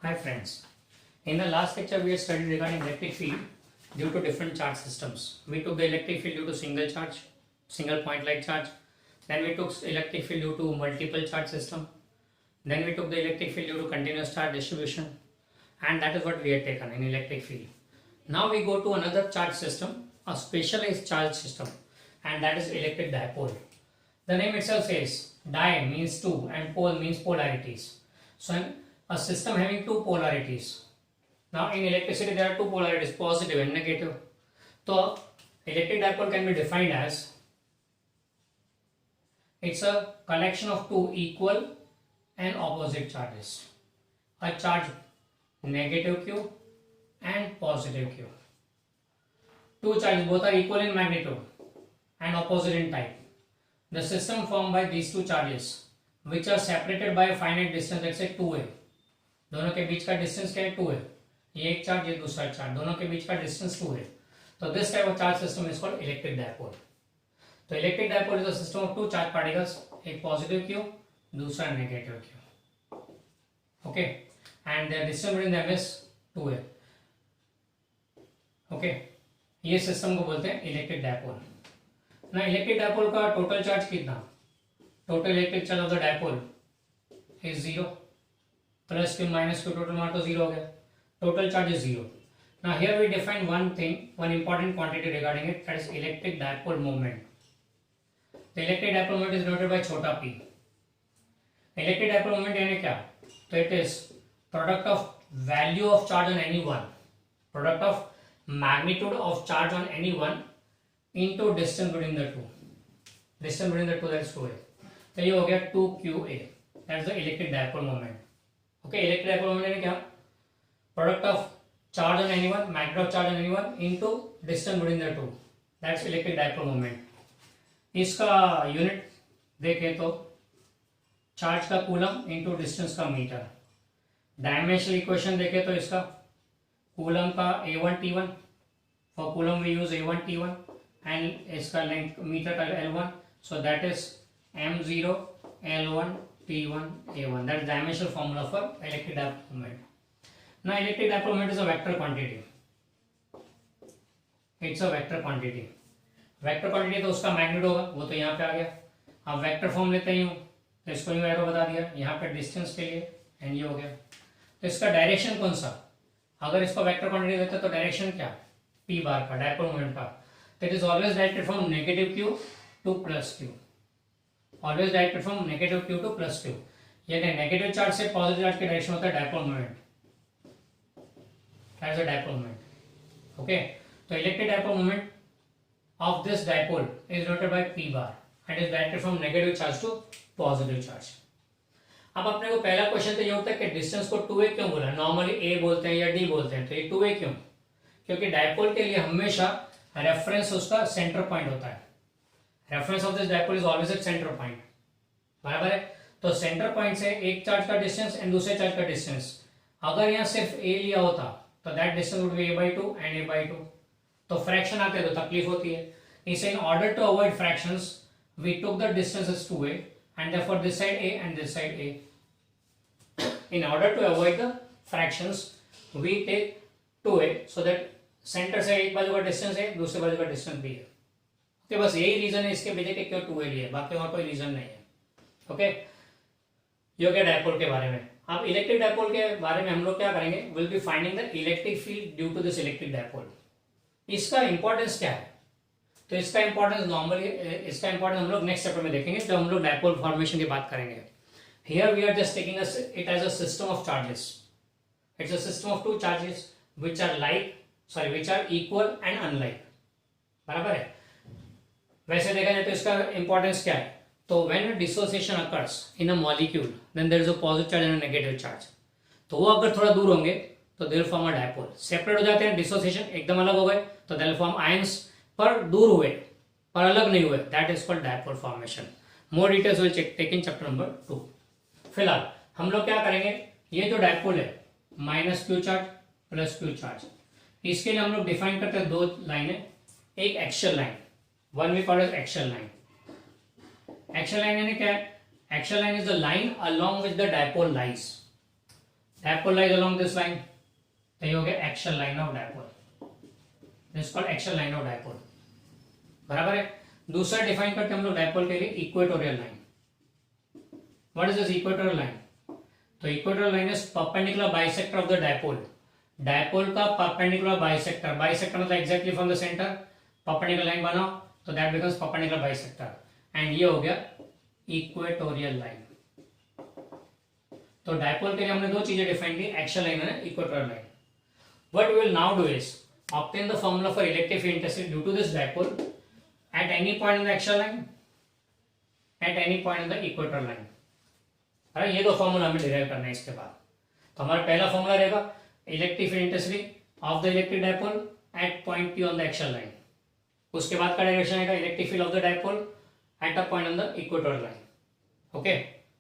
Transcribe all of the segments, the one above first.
Hi friends. In the last lecture we have studied regarding electric field due to different charge systems. We took the electric field due to single charge, single point like charge. Then we took electric field due to multiple charge system. Then we took the electric field due to continuous charge distribution. And that is what we had taken in electric field. Now we go to another charge system, a specialized charge system, and that is electric dipole. The name itself says di means two and pole means polarities. So a system having two polarities. Now in electricity there are two polarities, positive and negative. So electric dipole can be defined as it's a collection of two equal and opposite charges. A charge negative q and positive q. Two charges both are equal in magnitude and opposite in type. The system formed by these two charges which are separated by a finite distance, let's say 2a. दोनों के बीच का distance क्या है 2 है. ये एक charge ये दूसरा चार्ज, दोनों के बीच का डिस्टेंस 2 है. तो this type of charge system is called electric dipole. तो electric dipole is a system of two charge particles, एक पॉजिटिव क्यू दूसरा negative Q. Okay, and the distance between them is 2 है. Okay, ये system को बोलते हैं electric dipole. ना electric dipole का टोटल चार्ज कितना? Total electric charge of the dipole is 0. Plus Q minus Q total मार तो 0 हो गया. Total charge is 0. Now here we define one thing, one important quantity regarding it, that is electric dipole moment. The electric dipole moment is denoted by छोटा p. Electric dipole moment यानी क्या? तो it is product of value of charge on any one, product of magnitude of charge on any one into distance between the two. Distance between the two, that is 2a. तो ये हो गया 2qa. That is the electric dipole moment. Okay, electric dipole moment यानी क्या? Product of charge on anyone, magnitude of charge on anyone into distance between the two. That's electric dipole moment. इसका unit देखें तो charge का coulomb into distance का metre. Dimensional equation देखें तो इसका कूलम का a1 t1, for coulomb we use a1 t1, and इसका लेंथ मीटर का l1, so that is m0 l1 t1 a1. That is dimensional formula for electric dipole moment. Now electric dipole moment is a vector quantity. It's a vector quantity. Vector quantity तो उसका magnitude होगा, वो तो यहाँ पे आ गया. अब vector form लेते ही हूँ तो इसको यूँ एरो बता दिया यहाँ पे डिस्टेंस के लिए, एंड ये हो गया. तो इसका डायरेक्शन कौन सा? अगर इसको वेक्टर क्वांटिटी देते तो डायरेक्शन क्या? पी बार का, डायपोल मोमेंट का. तो it is always directed from negative Q two plus Q. Always directed from negative Q two plus Q. यानी नेगेटिव चार्ज से पॉजिटिव चार्ज की डायरेक्शन होता है dipole moment. That is a dipole moment. Okay, so electric dipole moment of this dipole is denoted by p bar and is directed from negative charge to positive charge. अब अपने को पहला question तो ये होता है कि डिस्टेंस को 2a क्यों बोला? नॉर्मली a बोलते हैं या d बोलते हैं, तो ये 2a क्यों? क्योंकि डायपोल के लिए हमेशा रेफरेंस उसका सेंटर पॉइंट होता है. Reference of this dipole is always at centre point. बराबर है. तो सेंटर पॉइंट से एक चार्ज का डिस्टेंस एंड दूसरे चार्ज का डिस्टेंस, अगर यहाँ सिर्फ a लिया होता तो that distance would be a/2 and a/2. तो फ्रैक्शन आते हैं तो तकलीफ होती है. इसे in order to avoid fractions we took the distance as 2a and therefore this side a and this side a. In order to avoid the fractions we take 2a so that centre से एक बाजू का distance है, दूसरे बाजू का distance भी है. ओके, बस यही रीजन है इसके पीछे कि क्यों 2a लिया, बाकी और कोई रीजन नहीं है. ओके, ये हो गया डायपोल के बारे में. अब इलेक्ट्रिक डायपोल के बारे में हम लोग क्या करेंगे? Will be finding the electric field due to this electric dipole. इसका इंपॉर्टेंस क्या है? तो इसका इंपॉर्टेंस नॉर्मली हम लोग नेक्स्ट चैप्टर में देखेंगे जब हम लोग डायपोल फॉर्मेशन की बात करेंगे. Here we are just taking it as a system of charges. It's a system of two charges which are equal and unlike. बराबर है. वैसे देखा जाए तो इसका इंपॉर्टेंस क्या है? तो when a dissociation occurs in a molecule, then there is a positive charge and a negative charge. तो वो अगर थोड़ा दूर होंगे तो they will form a dipole. Separate हो जाते हैं, डिसोसिएशन एकदम अलग हो गए तो they will form ions, पर दूर हुए पर अलग नहीं हुए, that is called dipole formation. More details will take in chapter number 2. फिलहाल हम लोग क्या करेंगे? ये जो डायपोल है minus Q charge plus Q charge, इसके लिए हम लोग डिफाइन करते हैं दो लाइनें. एक axial line, one we call it axial line. Axial line यानी क्या है? Axial line is the line along with the dipole lies. Dipole lies along this line, तो ये हो गया action line of dipole, this called action line of dipole, बराबर है। दूसरा डिफाइन करते हैं हम लोग डायपोल के लिए equatorial line. What is this equatorial line? तो equatorial line is perpendicular bisector of the dipole, dipole का परपेंडिकुलर बाइसेक्टर, बाइसेक्टर मतलब exactly from the centre perpendicular line बनाओ तो that becomes perpendicular bisector, and ये हो गया इक्वेटोरियल लाइन। तो dipole के लिए हमने दो चीजें डिफाइन की, एक्शन लाइन और equatorial line. What we will now do is obtain the formula for electric field intensity due to this dipole at any point in the axial line, at any point in the equatorial line। अरे ये दो formula हमें derive करना है इसके बाद। तो हमारा पहला फॉर्मूला रहेगा electric field intensity of the electric dipole eight point P on the axial line. उसके बाद का डायरेक्शन रहेगा electric field of the dipole at a point on the equatorial line. Okay,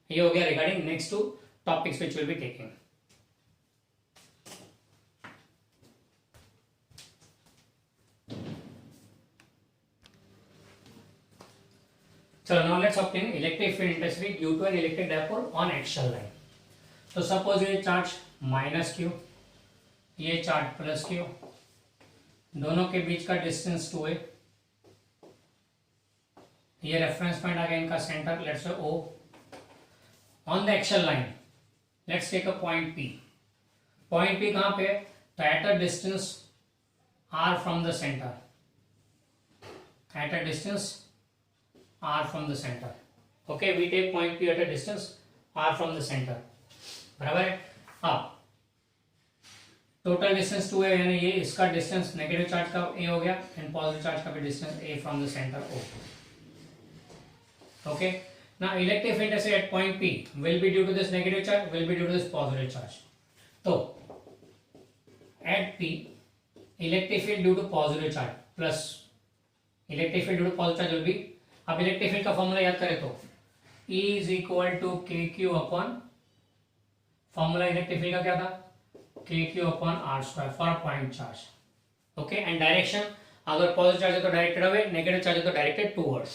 ये हो गया regarding next to topics which will be taking. So now let's obtain electric field intensity due to an electric dipole on axial line। तो suppose ये charge minus Q, ये charge plus Q, दोनों के बीच का distance 2a, ये reference point आ गया इनका centre, let's say O। On the axial line let's take a point P। Point P कहाँ पे? तो at a distance r from the centre, at a distance r from the center। okay, we take point P at a distance r from the center, बराबर है। अब total distance 2 है, यानी ये इसका डिस्टेंस नेगेटिव चार्ज का a हो गया एंड पॉजिटिव चार्ज का भी distance a from the center O। okay, now electric field intensity at point P will be due to this negative charge, will be due to this positive charge। तो at P electric field due to positive charge plus electric field due to positive charge will be, अब electric field का formula याद करें तो E is equal to K Q upon, formula electric field का क्या था? K Q upon R square for a point charge. Okay, and direction अगर positive charge है तो डायरेक्टेड अवे, नेगेटिव चार्ज है तो डायरेक्टेड टूवर्ड्स।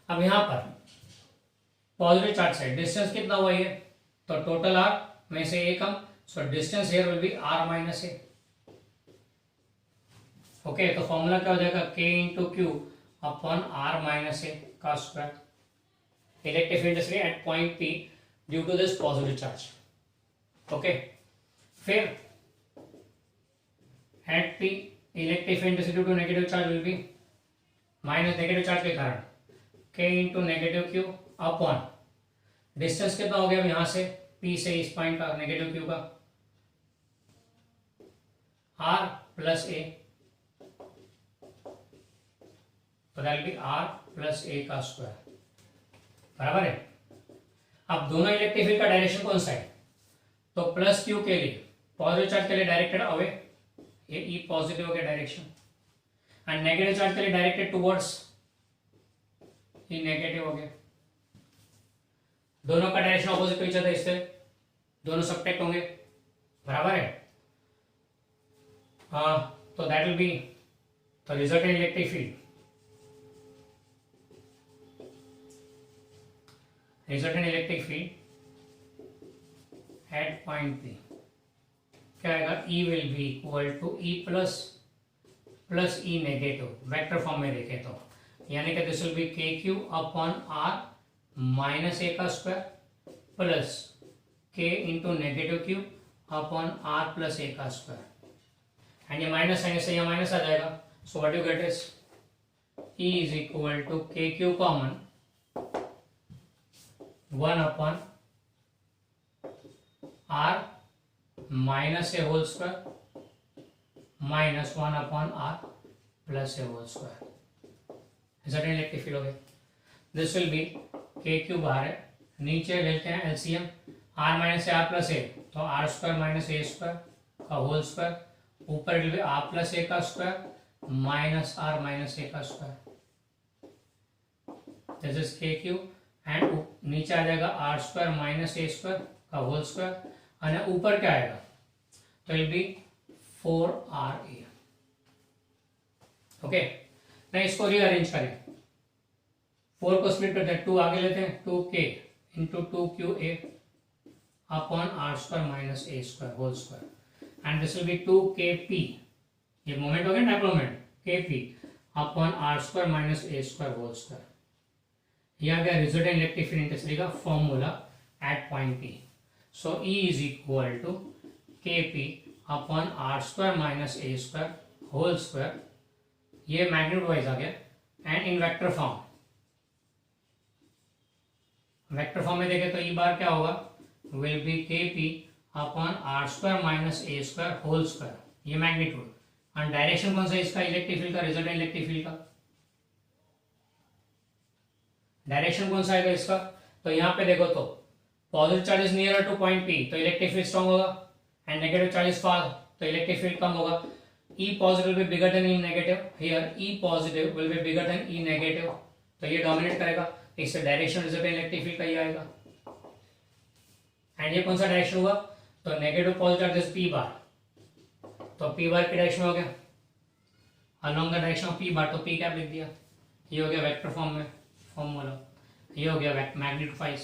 अब यहां पर पॉजिटिव चार्ज है, डिस्टेंस कितना हुआ ये? तो टोटल आर में से ए कम, so distance here will be R minus A. Okay, तो फॉर्मूला क्या हो जाएगा? K into Q upon R minus A का square, electric field intensity at point P due to this positive charge. Okay, फिर at P electric field intensity due to negative charge will be minus, negative charge के कारण K into negative Q upon distance कितना हो गया अब यहां से P से इस पॉइंट का, नेगेटिव क्यू का, R प्लस ए, तो that will B r plus a का स्क्वायर, बराबर है। अब दोनों इलेक्ट्रिक फील्ड का डायरेक्शन कौन सा है? तो प्लस Q के लिए पॉजिटिव चार्ज के लिए डायरेक्टेड अवे, ये E पॉजिटिव हो गया डायरेक्शन, एंड नेगेटिव चार्ज के लिए डायरेक्टेड टुवर्ड्स, E नेगेटिव हो गया। दोनों का direction opposite to each other, इससे दोनों सब्ट्रैक्ट होंगे, बराबर है। तो that will be the resultant electric field, resultant electric field at point P क्या आएगा? E will be equal to E plus E negative, vector form में देखें तो, यानी कि this will be K Q upon R minus A का square plus K into negative Q upon R plus A का square, and ये minus sign से यहाँ माइनस आ जाएगा, so what you get is E is equal to K Q common 1 upon R minus A whole square minus 1 upon R plus A whole square, resultant electric field हो गया। This will be K Q बाहर है, नीचे लेते हैं LCM, R minus A R plus A, तो R square minus A square का whole square, ऊपर will be R plus A का square minus R minus A का square, this is K Q, and नीचे आ जाएगा R square minus A square का whole square, और ऊपर क्या आएगा? तो विल बी 4RA। ओके, ना इसको रीअरेंज करें, 4 को स्प्लिट करते हैं, 2 आगे लेते हैं, 2K into 2QA upon r square minus a square whole square, and this will be 2kp, ये मोमेंट हो गया dipole moment, kp upon r square minus a square whole square. ये आ गया रिजल्टेंट इलेक्ट्रिक फील्ड इंटेंसिटी का formula at point P. So E is equal to kp upon r square minus a square whole square, ये magnitude wise आ गया, and in vector form, vector form में देखें तो ई बार क्या होगा, will be kp upon r square minus a square whole square, ये magnitude, और डायरेक्शन कौन सा है इसका, इलेक्ट्रिक फील्ड का, रिजल्टेंट इलेक्ट्रिक फील्ड का डायरेक्शन कौन सा आएगा इसका, तो यहाँ पे देखो तो positive charge is near two point P, तो इलेक्ट्रिक फील्ड स्ट्रॉन्ग होगा, and negative charge is far, तो इलेक्ट्रिक फील्ड कम होगा. E positive will be bigger than E negative, here E positive will be bigger than E negative, तो ये dominate करेगा, इससे direction resultant electric field का ही आएगा. And ये कौन सा डायरेक्शन हुआ, तो negative positive charge is P बार, तो P बार की डायरेक्शन हो गया along the direction of P बार, तो P कैप लिख दिया, ये हो गया वेक्टर फॉर्म में फॉर्मूला, ये हो गया मैग्नीट्यूड फाइव,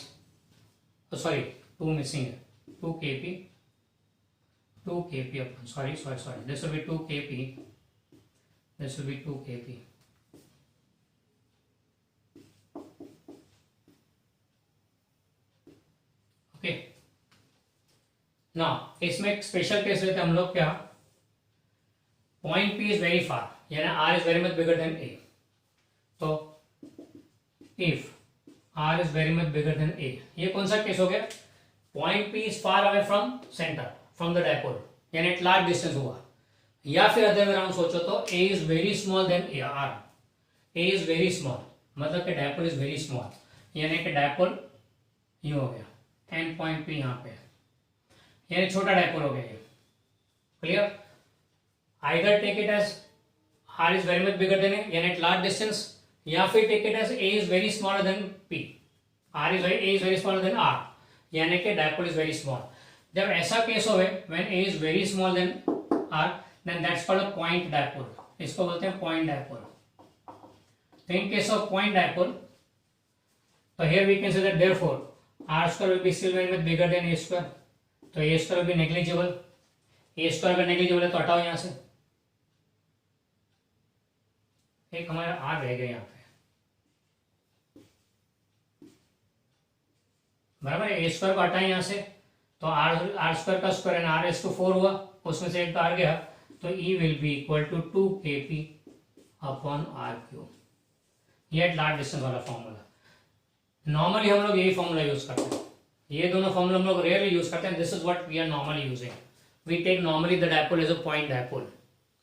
सॉरी 2 मिसिंग है, 2kp upon, sorry, this will be 2kp, this will be 2kp. Okay, now इसमें एक स्पेशल केस लेते हैं हम लोग, क्या, point P is very far, यानी R is very much bigger then A, तो if R is very much bigger than A, ये कौन सा केस हो गया, point P is far away from center, from the dipole, यानी at large distance हुआ, या फिर अदर वे राउंड सोचो तो A is very small than R, A is very small, मतलब कि डायपोल इज वेरी स्मॉल, यानी कि डायपोल ये हो गया, एंड पॉइंट P यहाँ पे, यानी छोटा डायपोल हो गया ये, clear. Either take it as R is very much bigger than A, यानी एट लार्ज डिस्टेंस, या फिर take it as A is very smaller than P, A is very smaller than R, यानी कि dipole is very small. जब ऐसा case हो when A is very small than R, then that's called a point dipole, इसको बोलते हैं point dipole. तो in case of point dipole, तो here we can say that therefore R square will be still very much bigger than A square, तो A square will be negligible, A square अगर negligible है तो हटाओ यहाँ से, एक हमारा R रह गया यहाँ पे, बराबर है, A स्क्वायर को हटाए यहाँ से, तो आर स्क्वायर का square and R S to 4 हुआ, उसमें से एक बार गया, तो E will be equal to 2kp upon R cube, ये लार्ज डिस्टेंस वाला फॉर्मूला. नॉर्मली हम लोग यही फॉर्मूला यूज करते हैं, ये दोनों फॉर्मूला हम लोग रेयरली यूज करते हैं, this is what we are normally using, we take normally the dipole as a point dipole,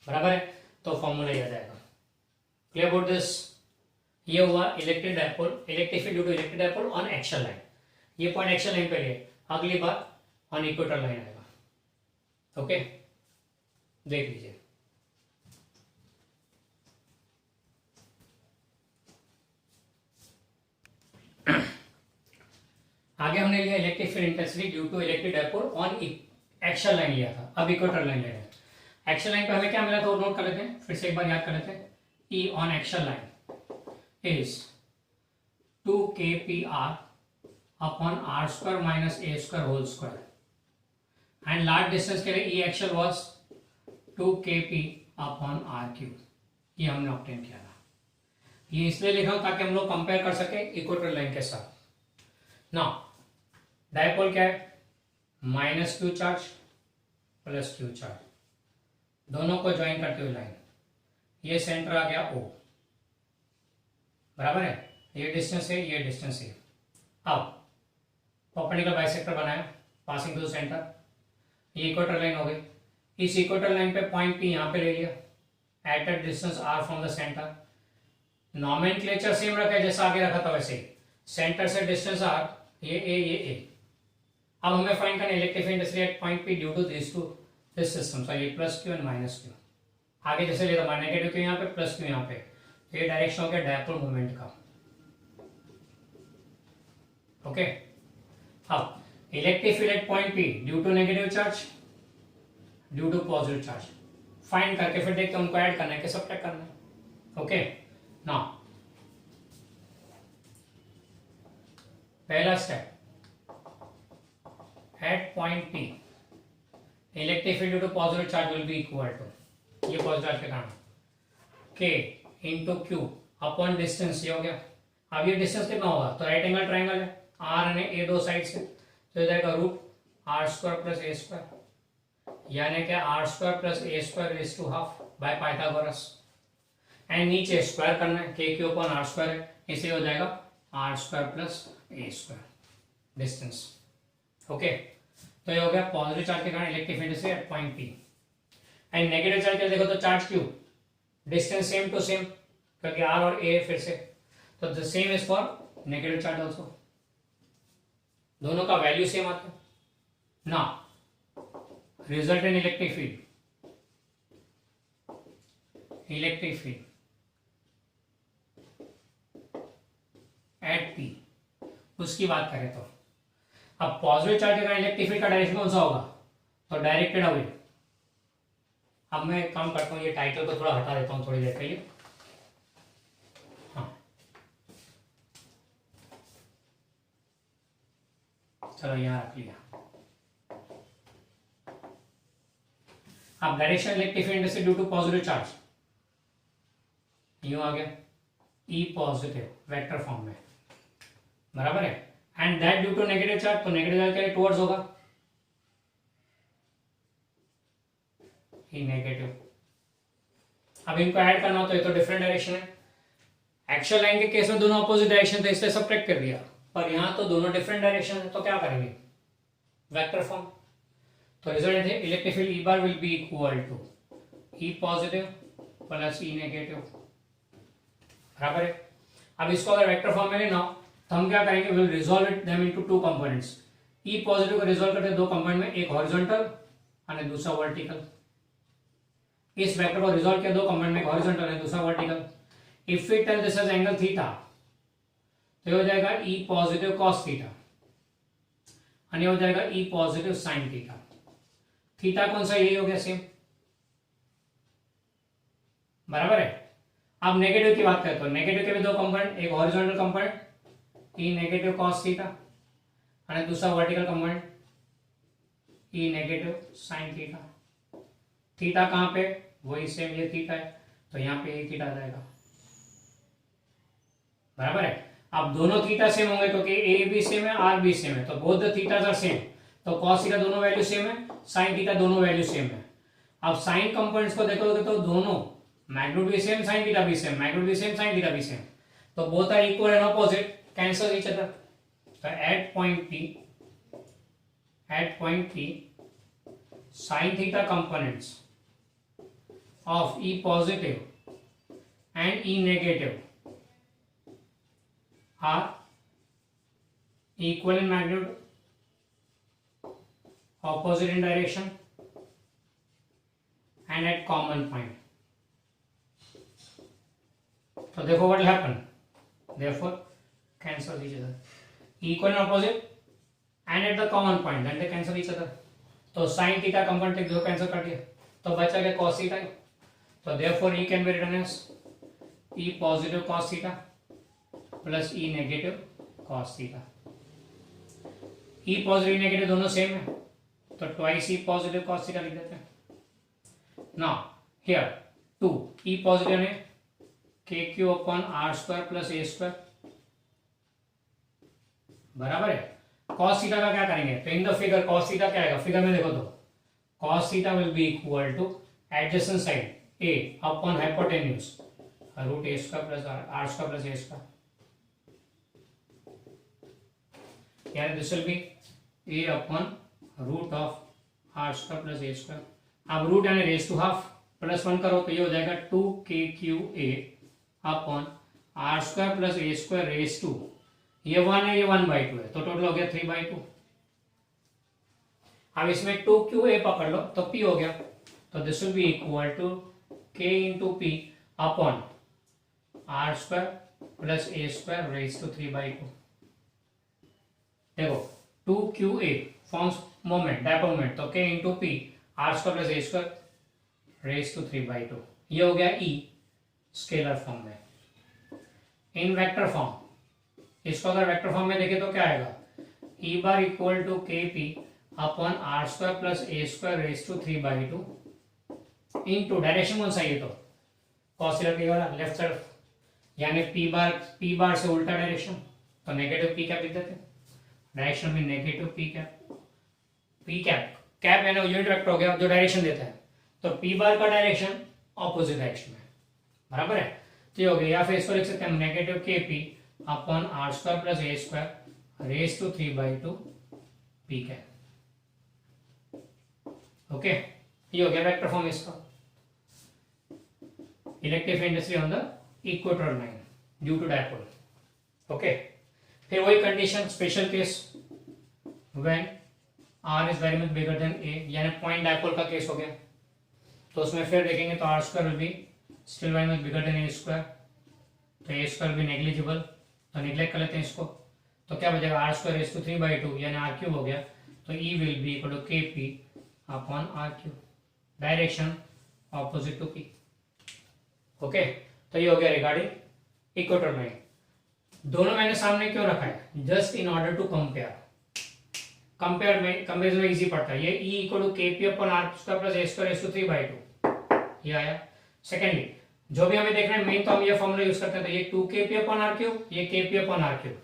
बराबर है, तो फॉर्मूला याद आएगा. Clear about this. ये हुआ electric dipole, electric field due to electric dipole on axial line, ये point axial line पे लिए, अगली बार ऑन इक्वेटर लाइन आएगा. ओके, देख लीजिए. आगे हमने लिया electric field intensity due to electric dipole on axial line लिया था, अब इक्वेटर लाइन ले रहे हैं. एक्सियल लाइन पे हमें क्या मिला था वो नोट कर लेते हैं, फिर से एक बार याद कर लेते हैं. E on axial line is 2kpr upon r square minus a square whole square, and large distance के लिए E axial was 2kp upon r cube, ये हमने ऑब्टेन किया था. ये इसलिए लिखा हूं ताकि हम लोग कंपेयर कर सके इक्वेटर लाइन के साथ. नाउ डायपोल क्या है, minus Q charge plus Q charge, दोनों को ज्वाइन करते हुए लाइन, ये सेंटर आ गया O, बराबर है, ये डिस्टेंस है, ये डिस्टेंस है. अब परपेंडिकुलर बाइसेक्टर बनाया पासिंग टू सेंटर, ये इक्वेटर लाइन हो गई. इस इक्वेटर लाइन पे पॉइंट P यहाँ पे ले लिया at a distance R from the centre. Nomenclature same रखा है जैसा आगे रखा था वैसे ही, सेंटर से डिस्टेंस R, ये A. अब हमें फाइंड करना electric field intensity at point P due to this system, so ये plus Q and minus Q. आगे जैसे ले रहा नेगेटिव क्यू यहाँ पे प्लस क्यू यहाँ पे, तो ये डायरेक्शन हो गया डायपोल मूवमेंट का. ओके, अब electric field at point P due to negative charge due to positive charge, find करके फिर देखते हैं उनको ऐड करना है कि सब्ट्रैक्ट करना है. ओके, नाउ पहला step, at point P electric field due to positive charge will be equal to, ये पॉजिटिव चार्ज के कारण, K into Q upon distance, ये हो गया। अब ये डिस्टेंस कितना होगा, तो राइट एंगल ट्राइंगल है, R यानी A दो साइड से, तो जाएगा root R square plus A square, यानी कि R square plus A square raise to half by Pythagoras, and नीचे स्क्वायर करना है, K Q upon R square है, इसे हो जाएगा R square plus A square distance. Okay, तो ये हो गया पॉजिटिव चार्ज के कारण इलेक्ट्रिक फील्ड से at point P। And negative charge के देखो तो charge Q, distance same to same, क्योंकि R और A फिर से, तो the same is for negative charge also, दोनों का वैल्यू सेम आता है ना। Result in electric field, at P, उसकी बात करें तो अब पॉजिटिव चार्ज के कारण इलेक्ट्रिक फील्ड का डायरेक्शन कौन सा होगा, तो डायरेक्टेड अवे। अब मैं एक काम करता हूँ, ये टाइटल को थोड़ा हटा देता हूँ थोड़ी देर के लिए। हाँ, चलो यहाँ रख लिया। अब डायरेक्शन इलेक्ट्रिक फील्ड से ड्यू टू पॉजिटिव चार्ज, यूं आ गया E पॉजिटिव वेक्टर फॉर्म में, बराबर है, and that due to negative charge, तो नेगेटिव चार्ज के लिए टुवर्ड्स होगा E नेगेटिव। अब इनको ऐड करना हो तो ये तो डिफरेंट डायरेक्शन है, एक्चुअल लाइन के केस में दोनों अपोजिट डायरेक्शन थे इसलिए सब्ट्रैक्ट कर दिया, पर यहाँ तो दोनों डिफरेंट डायरेक्शन है, तो क्या करेंगे, वेक्टर फॉर्म। तो रिजल्ट है electric field E bar will be equal to E positive plus E negative, बराबर है। अब इसको अगर वेक्टर फॉर्म में लेना हो तो हम क्या करेंगे, will resolve it them into two components. E positive को रिजॉल्व करते हैं दो कंपोनेंट में, एक हॉरिजॉन्टल और दूसरा वर्टिकल। इस वेक्टर को रिजॉल्व किया दो कंपोनेंट में, एक हॉरिजॉन्टल है दूसरा vertical. If we tell this as angle theta, तो हो जाएगा E पॉजिटिव कॉस थीटा, और ये हो जाएगा E positive sine theta. Theta कौन सा, यही हो गया सेम, बराबर है। अब नेगेटिव की बात करें तो नेगेटिव के भी दो कंपोनेंट, एक horizontal component E negative cos theta और दूसरा vertical component E negative sine theta. Theta कहां पे, वही सेम, ये थीटा है तो यहाँ पे ये थीटा आ जाएगा, बराबर है। अब दोनों थीटा सेम होंगे क्योंकि A भी सेम है R भी सेम है, तो बोथ द थीटास आर सेम, तो cos थीटा दोनों वैल्यू सेम है, sin थीटा दोनों वैल्यू सेम है। अब साइन कंपोनेंट्स को देखोगे तो दोनों मैग्नीट्यूड भी सेम, sin थीटा भी सेम, मैग्नीट्यूड भी सेम, sin थीटा भी सेम, तो both are equal and opposite, cancel each other. तो at point P sin theta components of E positive and E negative are equal in magnitude, opposite in direction and at common point. So therefore what will happen? Therefore cancel each other. Equal and opposite and at the common point, then they cancel each other. तो sin theta component एक दो cancel कर दिया तो बचा गया cos theta, तो therefore E can be written as E positive cos theta plus E negative cos theta। E positive E negative दोनों सेम है तो twice E positive cos theta लिख देते हैं। नाउ हियर 2 E पॉजिटिव है K Q upon R square plus A square, बराबर है। cos theta का क्या करेंगे, तो in the figure cos theta क्या आएगा, फिगर में देखो तो cos theta will be equal to adjacent side a upon hypotenuse root A square plus R square plus A square, यानी this will be a upon root of R square plus A square. अब root यानी raise to half plus 1 करो तो ये हो जाएगा 2kqa upon R square plus A square raise to, ये 1 है ये 1/2 है तो टोटल हो गया 3/2। अब इसमें 2qa पकड़ लो तो p हो गया, तो this will be equal to k into P upon R square plus A square raise to 3/2। देखो 2qa forms moment dipole moment, तो k into P R square plus A square raise to 3/2, ये हो गया E scalar form में। इन vector form इसको अगर vector form में देखें तो क्या आएगा, E bar equal to K P upon R square plus A square raise to 3/2 into direction कौन सा ये तो cos थीटा वाला लेफ्ट साइड, यानी पी बार से उल्टा डायरेक्शन, तो नेगेटिव पी कैप लिख देते हैं, डायरेक्शन में नेगेटिव पी कैप यानी यूनिट वेक्टर हो गया जो डायरेक्शन देता है, तो पी बार का डायरेक्शन ऑपोजिट डायरेक्शन में, बराबर है। तो ये हो गया, या फिर इसको लिख सकते हैं negative K P upon R square plus A square raise to 3/2 P cap. Okay, ये हो गया वेक्टर फॉर्म इसका, electric field intensity on the equator line due to dipole. Okay, फिर वही condition special case when R is very much bigger than A, यानी point dipole का case हो गया, तो उसमें फिर देखेंगे तो R square will be still very much bigger than A square, तो ए स्क्वायर भी नेग्लिजिबल, तो निग्लेक्ट कर लेते हैं इसको, तो क्या बचेगा आर स्क्वायर रेज टू 3/2 यानी आर क्यूब हो गया, तो E will be equal to K P upon R cube, direction opposite to P. Okay, तो ये हो गया रिगार्डिंग इक्वेटर लाइन। दोनों मैंने सामने क्यों रखा है, just in order to compare में कंपेरिजन में इजी पड़ता है। ये E equal to K P upon R square plus A square raise to 3/2 ये आया। सेकेंडली जो भी हमें देखना है मेन, तो हम ये फॉर्मूला यूज करते हैं, तो ये 2kp अपॉन आर क्यूब, ये kp अपॉन आर क्यूब,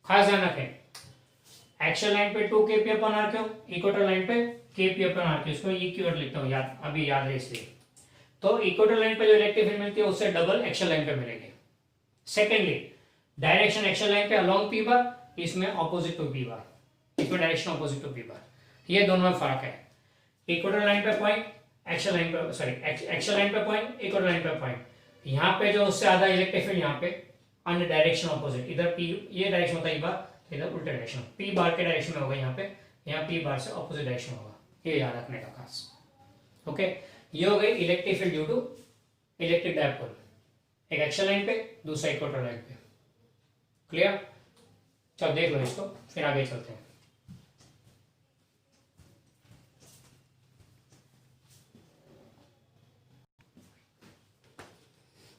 खास ध्यान रखें एक्शन लाइन पे 2kp upon R cube, equator line पे kp अपॉन आर क्यूब, इसको इक्वेटर लिखता हूँ याद, अभी याद है इसलिए। तो इक्वेटर लाइन पे जो इलेक्ट्रिक फील्ड मिलती है उससे डबल एक्शन लाइन पे मिलेगी। सेकेंडली डायरेक्शन एक्शन लाइन पे अलोंग पी बार, इसमें ऑपोजिट टू पी बार, इसमें direction opposite to P bar, ये दोनों में फर्क है। इक्वेटर लाइन पे पॉइंट, एक्शन लाइन पे सॉरी एक्शन लाइन पे पॉइंट, इक्वेटर लाइन पे पॉइंट, यहाँ पे जो उससे आधा इलेक्ट्रिक फील्ड यहाँ पे अन्य डायरेक्शन ऑपोजिट, इधर पी ये डायरेक्शन होता है बार, इधर उल्टा डायरेक्शन, पी बार के डायरेक्शन में होगा यहाँ पे, यहाँ पी बार से ऑपोजिट डायरेक्शन होगा, ये याद रखने का खास। ओके, ये हो गई electric field due to electric dipole, एक एक्शन लाइन पे दूसरा इक्वेटर लाइन पे। क्लियर, चलो देख लो इसको, फिर आगे चलते हैं।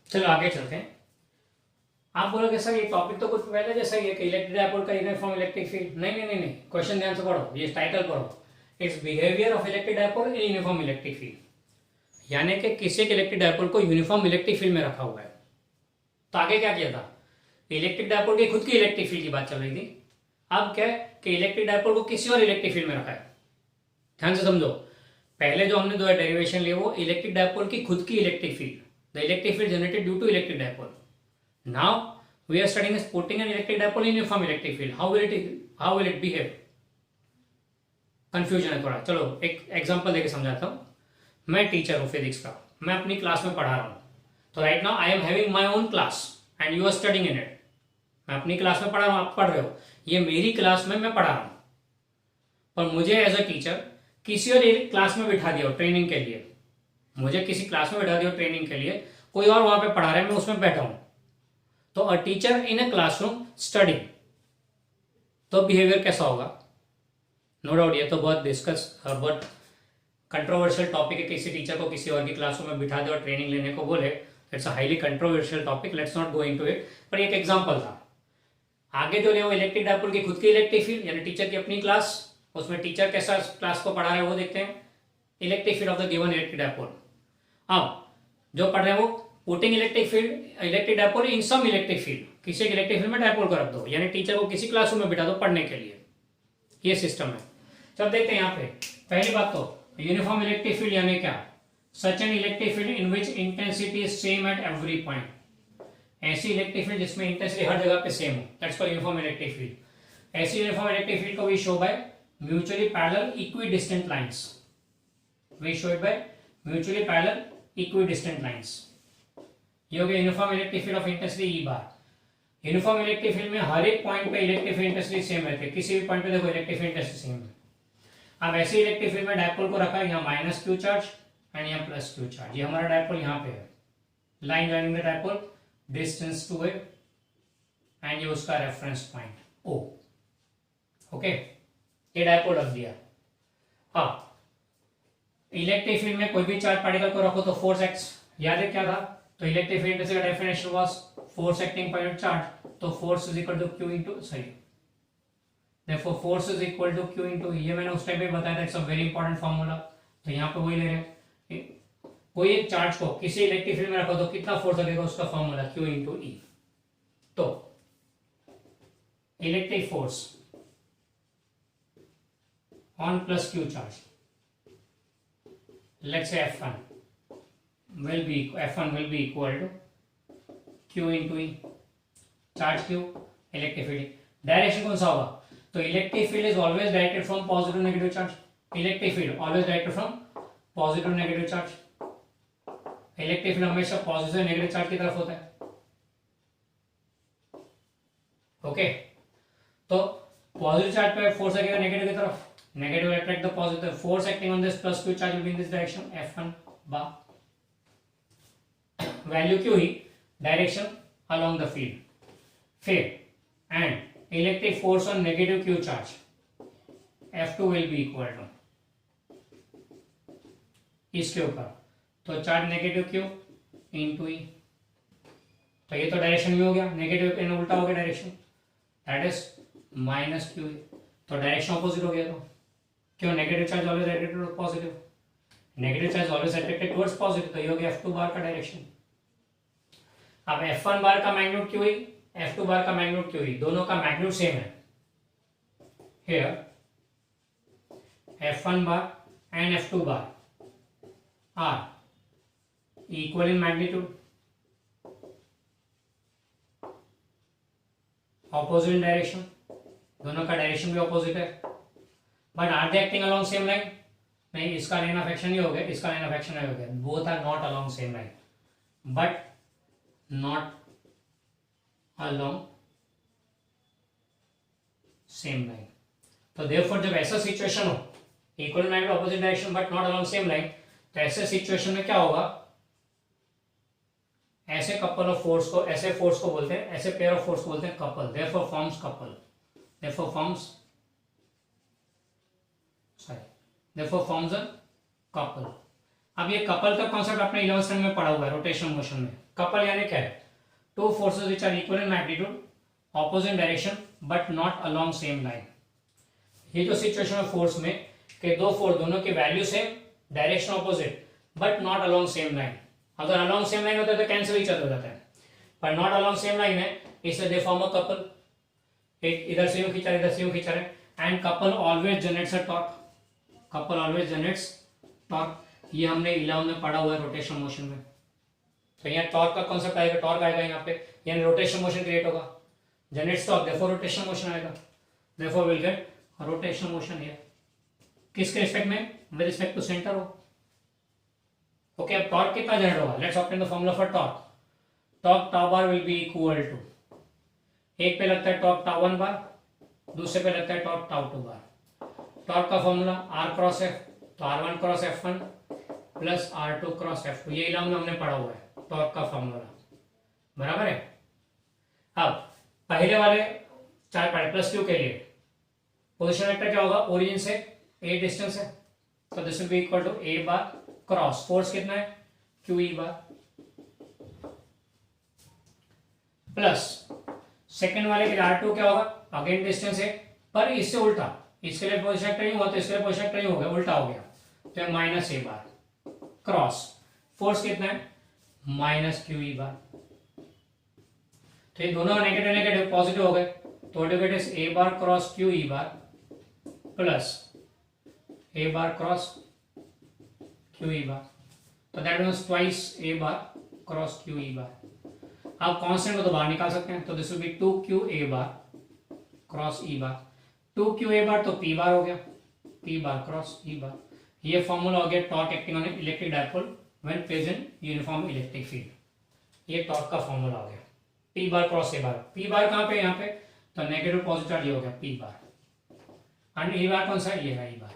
चलो आगे चलते हैं। आप बोलोगे सर ये टॉपिक तो कुछ पहले जैसा ही है कि इलेक्ट्रिक डायपोल का यूनिफॉर्म इलेक्ट्रिक फील्ड, नहीं, क्वेश्चन ध्यान से पढ़ो, ये टाइटल पढ़ो, it's behaviour of electric dipole in uniform electric field, यानी कि किसी एक इलेक्ट्रिक डायपोल को यूनिफॉर्म इलेक्ट्रिक फील्ड में रखा हुआ है। तो आगे क्या किया था, इलेक्ट्रिक डायपोल की खुद की इलेक्ट्रिक फील्ड की बात चल रही थी, अब क्या है कि इलेक्ट्रिक डायपोल को किसी और इलेक्ट्रिक फील्ड में रखा है। ध्यान से समझो, पहले जो हमने दो डेरिवेशन लिए वो इलेक्ट्रिक डायपोल की खुद की electric field, the electric field generated due to electric dipole. Now we are studying is putting an electric dipole in uniform electric field. How will it behave? Confusion है थोड़ा, चलो एक example देके समझाता हूँ। मैं टीचर हूँ फिजिक्स का, मैं अपनी क्लास में पढ़ा रहा हूँ, तो right now I am having my own class and you are studying in it. मैं अपनी क्लास में पढ़ा रहा हूँ, आप पढ़ रहे हो, ये मेरी क्लास में मैं पढ़ा रहा हूँ, पर मुझे एज अ टीचर किसी और एक क्लास में बिठा दिया ट्रेनिंग के लिए, मुझे किसी क्लास में बैठा दिया ट्रेनिंग के लिए, कोई और वहां पे पढ़ा रहा है, मैं उसमें बैठा हूं, तो a teacher in a classroom studying, तो बिहेवियर कैसा होगा। नो डाउट ये तो बहुत कंट्रोवर्शियल टॉपिक है, किसी टीचर को किसी और की क्लासरूम में बिठा दे और ट्रेनिंग लेने को बोले, it's a highly controversial topic, let's not go into it, पर एक एग्जांपल था। आगे जो ले वो इलेक्ट्रिक डायपोल की खुद की इलेक्ट्रिक फील्ड, यानी टीचर की अपनी क्लास, उसमें टीचर कैसा क्लास को पढ़ा रहा है वो देखते हैं, electric field of the given electric dipole. अब जो पढ़ रहे हैं वो putting electric dipole in some electric field, किसी एक इलेक्ट्रिक फील्ड में डायपोल को रख दो, यानी टीचर को किसी क्लासरूम में बिठा दो पढ़ने के लिए, ये सिस्टम है। चल देखते हैं यहाँ पे, पहली बात तो यूनिफॉर्म इलेक्ट्रिक फील्ड यानी क्या, such an electric field in which intensity is same at every point, ऐसी इलेक्ट्रिक फील्ड जिसमें इंटेंसिटी हर जगह पे सेम हो, that's called uniform electric field. ऐसी यूनिफॉर्म इलेक्ट्रिक फील्ड को we show by mutually parallel equidistant lines, we show it by mutually parallel equidistant lines। ये हो गया uniform electric field of intensity E bar. Uniform electric field में हर एक point पे electric field intensity same रहती है, किसी भी पॉइंट पे देखो इलेक्ट्रिक फील्ड इंटेंसिटी सेम है। अब ऐसे इलेक्ट्रिक फील्ड में डायपोल को रखा है, यहाँ माइनस क्यू चार्ज एंड यहाँ प्लस क्यू चार्ज, ये हमारा डायपोल यहाँ पे है, line joining the dipole distance to A and ये उसका रेफरेंस पॉइंट ओ। ओके, ये डायपोल रख दिया। हाँ, इलेक्ट्रिक फील्ड में कोई भी चार्ज पार्टिकल को रखो तो फोर्स एक्स, याद है क्या था, तो इलेक्ट्रिक फील्ड का definition was force acting point charge, तो force is equal to Q into sorry therefore force is equal to q into E। ये मैंने उस टाइम पे बताया था, it's a very important formula, तो यहाँ पे वही ले रहे हैं। कोई एक चार्ज को किसी इलेक्ट्रिक फील्ड में रखो तो कितना फोर्स लगेगा, उसका फॉर्मूला q इंटू ई। तो electric force on plus q charge, let's say F1 will be equal to q into E, charge q, electric field, direction कौन सा होगा, तो electric field is always directed from positive negative charge, electric field always directed from positive negative charge, electric field हमेशा positive negative charge की तरफ होता है। Okay, तो पॉजिटिव चार्ज पे फोर्स लगेगा नेगेटिव की तरफ, negative attract the positive, force acting on this plus q charge will be in this direction F1 bar, value q he, direction along the field, फिर and electric force on negative q charge F2 will be equal to इसके ऊपर, तो charge negative q into E, तो ये तो direction में हो गया, नेगेटिव इन उल्टा हो गया direction, that is minus q, तो डायरेक्शन ऑपोजिट हो गया। तो क्यों, negative charge always attracted towards positive, negative charge always attracted towards positive, तो ये हो गया F2 बार का डायरेक्शन। अब F1 बार का मैग्नीट्यूड क्यू ही, F2 बार का मैग्नीट्यूड क्यू ही, दोनों का मैग्नीट्यूड सेम है। Here F1 bar and F2 bar are equal in magnitude, opposite in direction, दोनों का डायरेक्शन भी ऑपोजिट है, but are they acting along same line, नहीं, इसका लाइन ऑफ एक्शन ही हो गया, इसका लाइन ऑफ एक्शन नहीं हो गया, both are not along same line, but not along same line, तो therefore जब ऐसा सिचुएशन हो, equal line opposite direction but not along same line, तो ऐसे सिचुएशन में क्या होगा, ऐसे कपल ऑफ फोर्स को, ऐसे फोर्स को बोलते हैं, ऐसे पेयर ऑफ फोर्स को बोलते हैं couple, therefore forms couple, therefore forms a couple। अब ये कपल का कॉन्सेप्ट आपने 11th स्टैंडर्ड में पढ़ा हुआ है, रोटेशन मोशन में। कपल यानी क्या है, two forces which are equal in magnitude, opposite direction but not along same line. ये जो सिचुएशन है फोर्स में कि दो फोर्स, दोनों की value same, direction opposite but not along same line, अगर अलोंग सेम लाइन होता है तो कैंसिल इच अदर हो जाता है, पर नॉट अलोंग सेम लाइन है, इसलिए दे फॉर्म अ कपल, एक इधर से यूं खींचा इधर से यूं खींचा है, and couple always generates a torque, couple always generates torque, ये हमने 11 में पढ़ा हुआ है रोटेशन मोशन में। तो यहाँ टॉर्क का कॉन्सेप्ट आएगा, टॉर्क आएगा यहाँ पे, यानी रोटेशन मोशन क्रिएट होगा, generates torque, therefore rotation motion आएगा, therefore will get rotation motion here, किसके रिस्पेक्ट में, विद रिस्पेक्ट टू सेंटर हो। ओके, अब टॉर्क कितना जनरेट होगा, let's obtain the formula for torque, torque tau bar will be equal to, एक पे लगता है टॉर्क टाउ 1 बार, दूसरे पे लगता है टॉर्क टाउ 2 बार, टॉर्क का फॉर्मूला R क्रॉस F, तो R1 cross F1 plus R2 cross F2, ये 11 में हमने पढ़ा हुआ है टॉर्क का फॉर्मूला, बराबर है। अब पहले वाले चार पढ़े, प्लस क्यू के लिए पोजीशन वेक्टर क्या होगा, ओरिजिन से a डिस्टेंस है, तो this will be equal to a bar cross force कितना है क्यू ई बार, प्लस सेकंड वाले के लिए R2 क्या होगा, अगेन डिस्टेंस है, पर इससे उल्टा, इसके लिए पोजीशन वेक्टर नहीं हुआ तो इसके लिए पोजीशन वेक्टर नहीं हो गया, उल्टा हो गया, तो minus a bar cross force कितना है माइनस क्यू ई बार, तो ये दोनों नेगेटिव नेगेटिव पॉजिटिव हो गए, तो it is a bar cross q E bar plus a bar cross q E bar, तो that means twice a bar cross q E bar. आप constant को तो बाहर निकाल सकते हैं, तो this will be 2q a bar cross e bar, 2q a bar तो p बार हो गया, p बार क्रॉस ई बार, ये फॉर्मूला हो गया torque acting on electric dipole when present uniform electric field, ये टॉर्क का फॉर्मूला हो गया, p bar cross a bar, p बार कहां पे, यहाँ पे, तो नेगेटिव पॉजिटिव चार्ज हो गया p bar, and e bar कौन सा है, ये है e बार।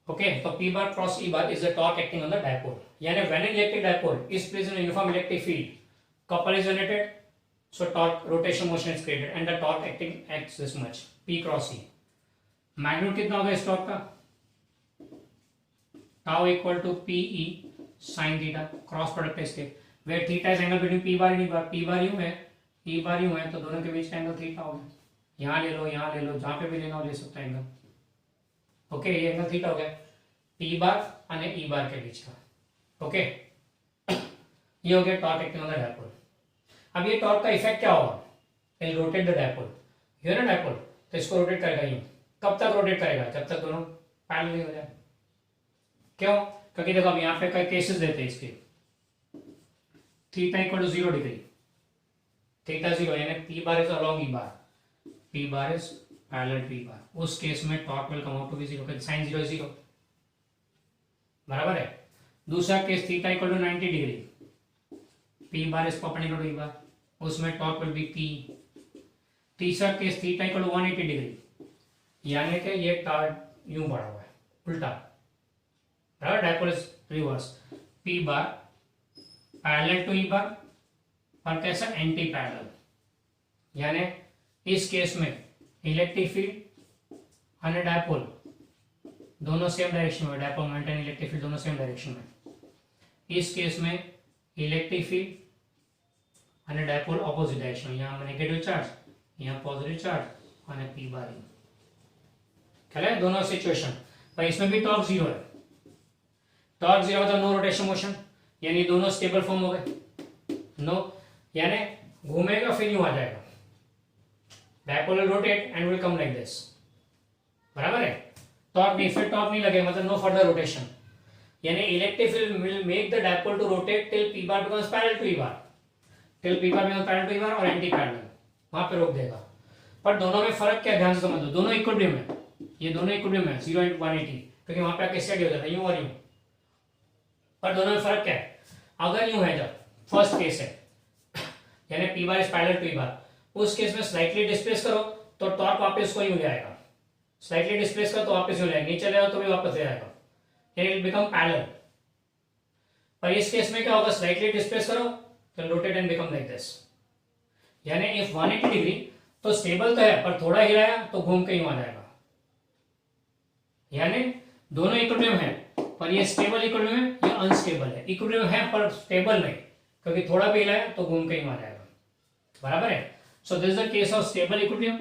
ओके, तो p bar cross e bar is the torque acting on the dipole, यानी when electric dipole is present in uniform electric field, couple is generated, so torque rotation motion is created and the torque acting acts this much p cross e, magnitude कितना होगा इस torque का, tau equal to P E sine theta, cross product है इसके, where theta is angle between p bar and e bar, p bar यूं है e बार यूं है, तो दोनों के बीच का एंगल थीटा होगा, यहाँ ले लो, यहाँ ले लो, जहां पे भी लेना हो ले सकता है एंगल। ओके, ये एंगल थीटा हो गया पी बार और ई बार के बीच का। ओके, ये हो गया torque acting on the dipole. अब ये टॉर्क का इफेक्ट क्या होगा, इट रोटेट द डायपोल, ये ना डायपोल, तो इसको रोटेट करेगा यूं। कब तक रोटेट करेगा, जब तक दोनों पैरेलल नहीं हो जाए। क्यों, क्योंकि देखो अब यहाँ पे कई केसेस देते हैं इसके, theta equal to 0 degree, theta 0 यानी P bar is along e bar, p bar is parallel to E bar, उस केस में torque will come out to be 0, sine 0 is 0, बराबर है। दूसरा case theta equal to 90 degree, p bar is perpendicular to E bar, उसमें torque will be p. तीसरा case theta equal to 180 degree, यानी कि ये टार्क यूं बढ़ा हुआ है उल्टा, बराबर, dipole is reverse, p bar parallel to E bar और कैसा एंटी पैरेलल, यानी इस केस में इलेक्ट्रिक फील्ड और डायपोल दोनों सेम डायरेक्शन में, dipole moment and electric field दोनों सेम डायरेक्शन में। इस केस में इलेक्ट्रिक फील्ड और डायपोल ऑपोजिट डायरेक्शन, यहाँ नेगेटिव चार्ज, यहाँ पॉजिटिव चार्ज और पी बार, ख्याल है दोनों सिचुएशन। पर इसमें भी टॉर्क 0 है, टॉर्क 0 मतलब नो रोटेशन मोशन, यानी दोनों स्टेबल फॉर्म हो गए, नो यानी घूमेगा फिर यूं आ जाएगा, dipole will rotate and will come like this, बराबर है। टॉर्क नहीं, फिर टॉर्क नहीं लगे मतलब नो फर्दर रोटेशन, यानी electric field will make the dipole to rotate till p bar becomes parallel to E bar, till p bar becomes parallel to E bar और anti parallel, वहां पे रोक देगा। पर दोनों में फर्क क्या, ध्यान से समझ लो, दोनों इक्विलिब्रियम है, ये दोनों इक्विलिब्रियम है 0 एंड 180, क्योंकि वहां पे आके स्टडी हो जाता है यूं और यूं। पर दोनों में फर्क क्या है, अगर यूं है, जब फर्स्ट केस है यानी P bar is parallel to E bar, उस केस में स्लाइटली डिस्प्लेस करो तो टॉर्क वापस को यूं ले आएगा, स्लाइटली डिस्प्लेस करो तो वापस यूं ले आएगा, नीचे ले आओ तो भी वापस ले आएगा, यानी इट बिकम पैरेलल। पर इस केस में क्या होगा, स्लाइटली डिस्प्लेस करो तो rotate and become like this, यानी इफ 180 डिग्री तो स्टेबल तो है, पर थोड़ा हिलाया तो घूम के यूं आ जाएगा, यानी दोनों इक्विलिब्रियम है, पर ये स्टेबल इक्विलिब्रियम है, ये अनस्टेबल है, इक्विलिब्रियम है पर स्टेबल नहीं, क्योंकि थोड़ा भी हिलाया तो घूम के यूं आ जाएगा, बराबर है। So this is the case of stable equilibrium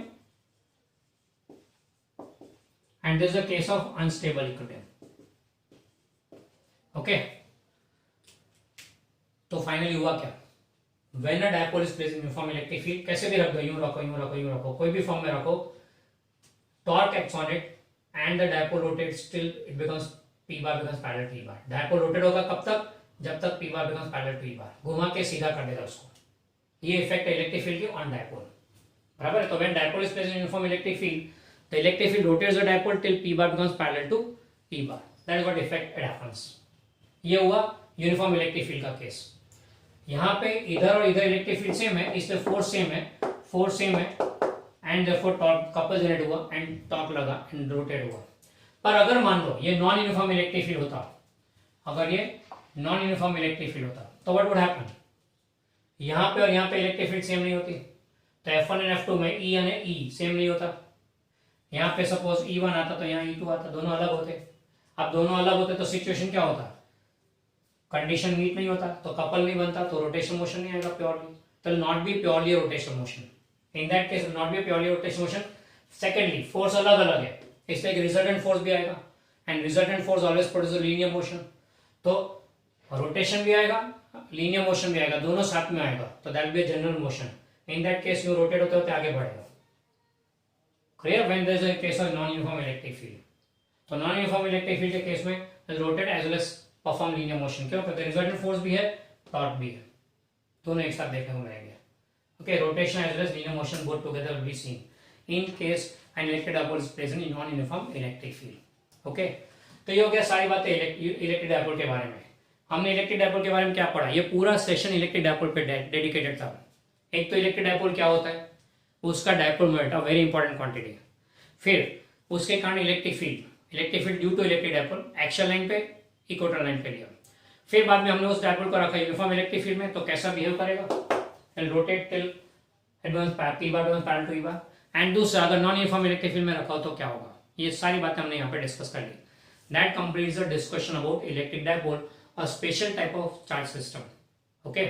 and this is the case of unstable equilibrium. Okay, तो फाइनली हुआ क्या, when a dipole is placed in uniform electric field, कैसे भी रख दो, यूं रखो यूं रखो यूं रखो, कोई भी फॉर्म में रखो, torque acts on it and the dipole rotates till it becomes p bar becomes parallel to E bar. Dipole rotate होगा कब तक, जब तक p bar becomes parallel to E bar, घुमा के सीधा कर देगा उसको। ये इफेक्ट है इलेक्ट्रिक फील्ड की ऑन डायपोल, बराबर है। तो when dipole is placed in uniform electric field, the electric field rotates the dipole till p bar becomes parallel to E bar, that is what effect it happens. ये हुआ uniform electric field का केस। यहाँ पे इधर और इधर electric field same है, इसलिए फोर्स सेम है, फोर्स सेम है and therefore torque couple generate हुआ एंड टॉर्क लगा एंड रोटेट हुआ। पर अगर मान लो ये नॉन यूनिफॉर्म इलेक्ट्रिक फील्ड होता, अगर ये नॉन यूनिफॉर्म इलेक्ट्रिक फील्ड होता तो व्हाट वुड हैपन, यहाँ पे और यहाँ पे इलेक्ट्रिक फील्ड सेम नहीं होती, तो F1 एंड F2 में E यानी E सेम नहीं होता। यहाँ पे सपोज E1 आता तो यहाँ E2 आता, दोनों अलग होते। अब दोनों अलग होते तो सिचुएशन क्या होता, कंडीशन मीट नहीं होता, तो कपल नहीं बनता, तो रोटेशन मोशन नहीं आएगा प्योरली, तो not be purely rotation motion, in that case not be purely rotation motion. Secondly force अलग अलग है, इसलिए रिजल्टेंट फोर्स भी आएगा and resultant force always produce linear motion, तो रोटेशन भी आएगा लीनियर मोशन भी आएगा, दोनों साथ में आएगा, तो that be general motion. In that case you rotate होते होते आगे बढ़ेगा। Clear, when there is a case of non uniform electric field, तो नॉन यूनिफॉर्म इलेक्ट्रिक फील्ड के केस में rotate as well as perform linear motion, क्यों, क्योंकि resultant force भी है, टॉर्क भी है, दोनों एक साथ देखने को मिलेंगे। Okay, rotation as well as linear motion both together will be seen in case an electric dipole is present in non uniform electric field. Okay, तो ये हो गया सारी बातें इलेक्ट्रिक डायपोल के बारे में। हमने इलेक्ट्रिक डायपोल के बारे में क्या पढ़ा, ये पूरा सेशन इलेक्ट्रिक डायपोल पे डेडिकेटेड था। एक तो इलेक्ट्रिक डायपोल क्या होता है, उसका dipole moment, a very important quantity, फिर उसके कारण electric field due to electric dipole axial line पे इक्वेटर लाइन पे लिया, फिर बाद में हमने उस डायपोल को रखा यूनिफॉर्म इलेक्ट्रिक फील्ड में, तो कैसा बिहेव करेगा, rotate till advance P bar becomes parallel to E bar, and दूसरा अगर नॉन यूनिफॉर्म इलेक्ट्रिक फील्ड में रखा हो तो क्या होगा। ये सारी बातें हमने यहाँ पे डिस्कस कर ली। That completes the discussion about electric dipole, a special type of charge system. Okay.